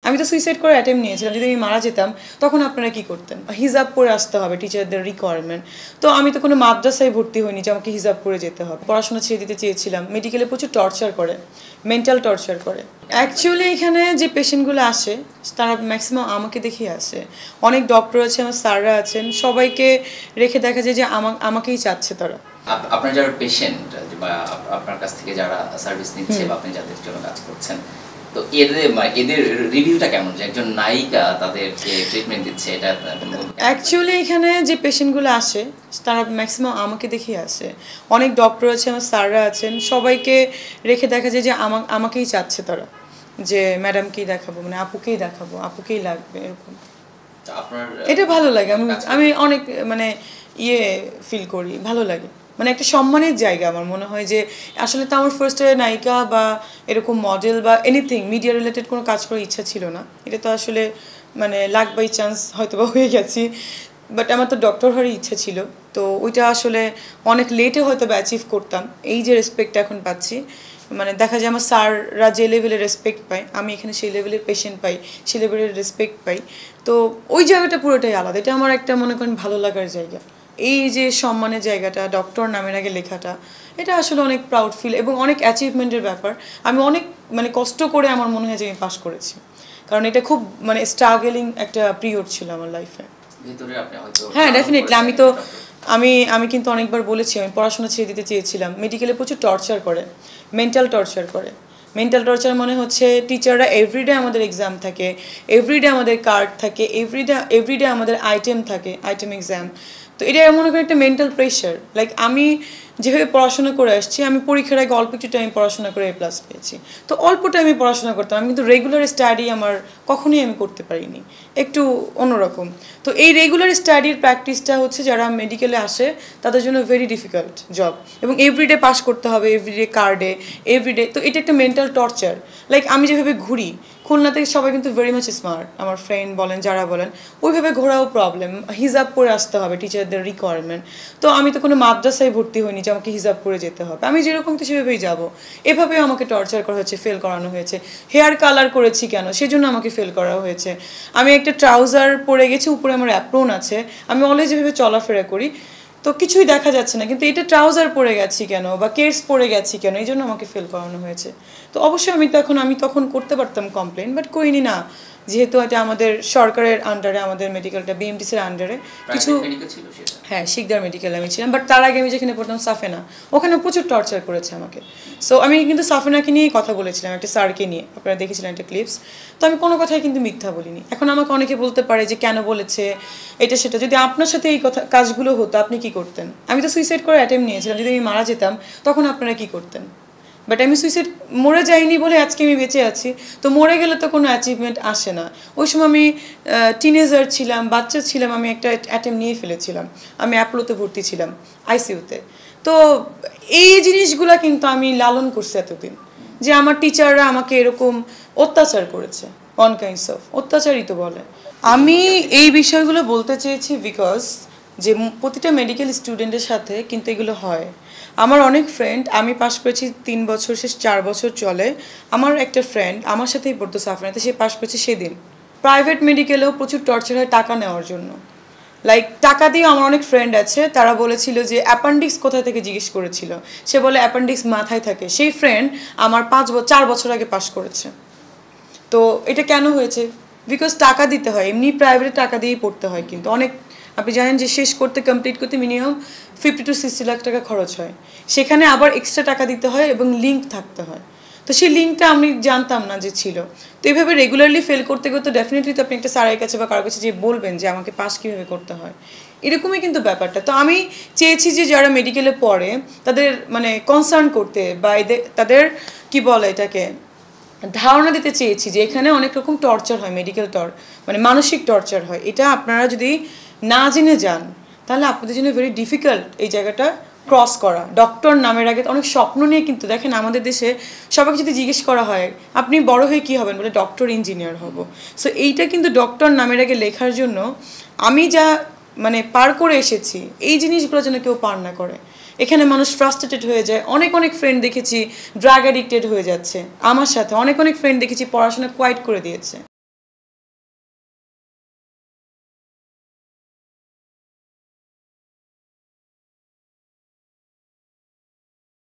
আমি তো সুইসাইড করার অ্যাটেম্প নিয়েছিলাম, যদি আমি মারা যেতাম তখন আপনারা কি করতেন? হিজাব পরে আসতে হবে, টিচারদের রিকোয়ারমেন্ট। তো আমি তো কোনো মাদ্রাসায় ভর্তি হইনি যে আমাকে হিজাব পরে যেতে হবে। পড়াশোনা ছেড়ে দিতে চেয়েছিলাম। মেডিকেলে প্রচুর টর্চার করে, মেন্টাল টর্চার করে। অ্যাকচুয়ালি এখানে যে পেশেন্টগুলো আসে তারা ম্যাক্সিমাম আমাকে দেখেই আসে। অনেক ডক্টর আছে, আমার স্যাররা আছেন, সবাইকে রেখে দেখা যায় যে আমাকেই চাচ্ছে তারা। আপনার যারা পেশেন্ট বা আপনার কাছ থেকে যারা সার্ভিস নিচ্ছে বা আপনি যাদের জন্য কাজ করছেন, তো এদের রিভিউটা কেমন যে একজন নায়িকা তাদেরকে ট্রিটমেন্ট দিচ্ছে? এটা অ্যাকচুয়ালি এখানে যে পেশেন্টগুলো আসে তারা ম্যাক্সিমাম আমাকে দেখেই আসে। অনেক ডক্টর আছে, আমার স্যাররা আছেন, সবাইকে রেখে দেখা যায় যে আমাকেই চাচ্ছে তারা, যে ম্যাডামকেই দেখাবো, মানে আপুকেই দেখাবো, আপুকেই লাগবে, এরকম। এটা ভালো লাগে। আমি অনেক মানে ফিল করি, ভালো লাগে। মানে একটা সম্মানের জায়গা আমার মনে হয় যে আসলে তো আমার ফার্স্টে নায়িকা বা এরকম মডেল বা এনিথিং মিডিয়া রিলেটেড কোনো কাজ করার ইচ্ছা ছিল না। এটা তো আসলে মানে লাক বাই চান্স হয়তো বা হয়ে গেছি, বাট আমার তো ডক্টর হওয়ার ইচ্ছা ছিল। তো ওইটা আসলে অনেক লেটে হয়তো বা অ্যাচিভ করতাম। এই যে রেসপেক্টটা এখন পাচ্ছি, মানে দেখা যায় আমার স্যাররা যে লেভেলের রেসপেক্ট পায়, আমি এখানে সেই লেভেলের পেশেন্ট পাই, সেই লেভেলের রেসপেক্ট পাই। তো ওই জায়গাটা পুরোটাই আলাদা। এটা আমার একটা মনে করেন ভালো লাগার জায়গা। এই যে সম্মানের জায়গাটা, ডক্টর নামের আগে লেখাটা, এটা আসলে অনেক প্রাউড ফিল এবং অনেক অ্যাচিভমেন্টের ব্যাপার। আমি অনেক মানে কষ্ট করে আমার মনে হয় যে আমি পাস করেছি, কারণ এটা খুব মানে স্ট্রাগলিং একটা পিরিয়ড ছিল আমার লাইফে। হ্যাঁ, ডেফিনেটলি। আমি কিন্তু অনেকবার বলেছি আমি পড়াশোনা ছেড়ে দিতে চেয়েছিলাম। মেডিকেলে প্রচুর টর্চার করে, মেন্টাল টর্চার করে। মেন্টাল টর্চার মানে হচ্ছে টিচাররা এভরিডে আমাদের এক্সাম থাকে, এভরিডে আমাদের কার্ড থাকে, এভরিডে আমাদের আইটেম থাকে, আইটেম এক্সাম। তো এটা মনে করি একটা মেন্টাল প্রেশার। লাইক আমি যেভাবে পড়াশোনা করে আসছি, আমি পরীক্ষার আগে অল্প একটু টাইম পড়াশোনা করে A+ পেয়েছি। তো অল্প টাইমে পড়াশোনা করতাম, আমি কিন্তু রেগুলার স্টাডি আমার কখনোই আমি করতে পারিনি, একটু অন্যরকম। তো এই রেগুলার স্টাডির প্র্যাকটিসটা হচ্ছে যারা মেডিকেলে আসে তাদের জন্য ভেরি ডিফিকাল্ট জব, এবং এভরিডে পাস করতে হবে, এভরিডে কার্ডে, এভরিডে। তো এটা একটা মেন্টাল টর্চার। লাইক আমি যেভাবে ঘুরি, খুলনা থেকে সবাই কিন্তু ভেরি মাচ স্মার্ট, আমার ফ্রেন্ড বলেন, যারা বলেন, ওইভাবে ঘোরাও প্রবলেম। হিজাব পরে আসতে হবে, টিচারদের রিকোয়ারমেন্ট। তো আমি তো কোনো মাদ্রাসায় ভর্তি হইনি যে আমাকে হিজাব পরে যেতে হবে। আমি যেরকম তো সেভাবেই যাবো। এভাবেও আমাকে টর্চার করা হয়েছে, ফেল করানো হয়েছে। হেয়ার কালার করেছি কেন, সেজন্য আমাকে ফেল করা হয়েছে। আমি একটা ট্রাউজার পরে গেছি, উপরে আমার অ্যাপ্রন আছে, আমি অলওয়েজ যেভাবে চলাফেরা করি, তো কিছুই দেখা যাচ্ছে না, কিন্তু এটা ট্রাউজার পরে গেছি কেন বা কেটস পরে গেছি কেন, এই জন্য আমাকে ফেল করানো হয়েছে। তো অবশ্যই আমি তখন করতে পারতাম কমপ্লেন, বাট করিনি না, যেহেতু এটা আমাদের সরকারের আন্ডারে, আমাদের মেডিকেলটা BMTCর আন্ডারে কিছু। হ্যাঁ, শিকদার মেডিকেল আমি ছিলাম, বাট তার আগে আমি যেখানে পড়তাম সাফেনা, ওখানে প্রচুর টর্চার করেছে আমাকে। সো আমি কিন্তু সাফেনাকে নিয়েই কথা বলেছিলাম, একটা স্যারকে নিয়ে, আপনারা দেখেছিলেন একটা ক্লিপস। তো আমি কোনো কথাই কিন্তু মিথ্যা বলিনি। এখন আমাকে অনেকে বলতে পারে যে কেন বলেছে এটা সেটা। যদি আপনার সাথে এই কাজগুলো হতো, আপনি কি করতেন? আমি তো সুইসাইড করার অ্যাটেম্প নিয়েছিলাম, যদি আমি মারা যেতাম তখন আপনারা কি করতেন? বাট আমি মরে যাইনি বলে আজকে আমি বেঁচে আছি। তো মরে গেলে তো কোনো অ্যাচিভমেন্ট আসে না। ওই সময় আমি টিনেজার ছিলাম, বাচ্চা ছিলাম, আমি একটা অ্যাটেম্প নিয়ে ফেলেছিলাম। আমি অ্যাপোলোতে ভর্তি ছিলাম, ICUতে। তো এই জিনিসগুলো কিন্তু আমি লালন করছি এতদিন, যে আমার টিচাররা আমাকে এরকম অত্যাচার করেছে, অন কাইন্ডস অফ অত্যাচারই তো বলে। আমি এই বিষয়গুলো বলতে চেয়েছি বিকজ যে প্রতিটা মেডিকেল স্টুডেন্টের সাথে কিন্তু এগুলো হয়। আমার অনেক ফ্রেন্ড, আমি পাস করেছি 3 বছর, শেষ 4 বছর চলে। আমার একটা ফ্রেন্ড আমার সাথেই পড়তো সাফরানাতে, সে পাস করেছে সেদিন। প্রাইভেট মেডিকেলেও প্রচুর টর্চার হয় টাকা নেওয়ার জন্য। লাইক টাকা দিয়ে আমার অনেক ফ্রেন্ড আছে, তারা বলেছিল যে অ্যাপেন্ডিক্স কোথা থেকে জিজ্ঞেস করেছিল, সে বলে অ্যাপেন্ডিক্স মাথায় থাকে। সেই ফ্রেন্ড আমার 4 বছর আগে পাস করেছে। তো এটা কেন হয়েছে? বিকজ টাকা দিতে হয়। এমনি প্রাইভেটে টাকা দিয়েই পড়তে হয়, কিন্তু অনেক, আপনি জানেন যে শেষ করতে, কমপ্লিট করতে মিনিমাম 50 to 60 লাখ টাকা খরচ হয়। সেখানে আবার এক্সট্রা টাকা দিতে হয় এবং লিঙ্ক থাকতে হয়। তো সেই লিঙ্কটা আমি জানতাম না যে ছিল। তো এইভাবে রেগুলারলি ফেল করতে করতে ডেফিনেটলি তো আপনি একটা স্যারের কাছে বা কারোর কাছে যে বলবেন যে আমাকে পাস কীভাবে করতে হয়, এরকমই কিন্তু ব্যাপারটা। তো আমি চেয়েছি যে যারা মেডিকেলে পড়ে তাদের মানে কনসার্ন করতে, বা তাদের কি বলে এটাকে, ধারণা দিতে চেয়েছি যে এখানে অনেক রকম টর্চার হয়, মেডিকেল মানে মানসিক টর্চার হয়। এটা আপনারা যদি না জেনে যান তাহলে আপনাদের জন্য ভেরি ডিফিকাল্ট এই জায়গাটা ক্রস করা। ডক্টর নামের আগে অনেক স্বপ্ন নিয়ে, কিন্তু দেখেন আমাদের দেশে সবাইকে যদি জিজ্ঞেস করা হয় আপনি বড় হয়ে কী হবেন, বলে ডক্টর, ইঞ্জিনিয়ার হব। সো এইটা কিন্তু ডক্টর নামের আগে লেখার জন্য আমি যা মানে পার করে এসেছি, এই জিনিসগুলো যেন কেউ পার না করে। এখানে মানুষ ফ্রাস্ট্রেটেড হয়ে যায়। অনেক ফ্রেন্ড দেখেছি ড্রাগ অ্যাডিক্টেড হয়ে যাচ্ছে। আমার সাথে অনেক ফ্রেন্ড দেখেছি পড়াশোনা কোয়াইট করে দিয়েছে।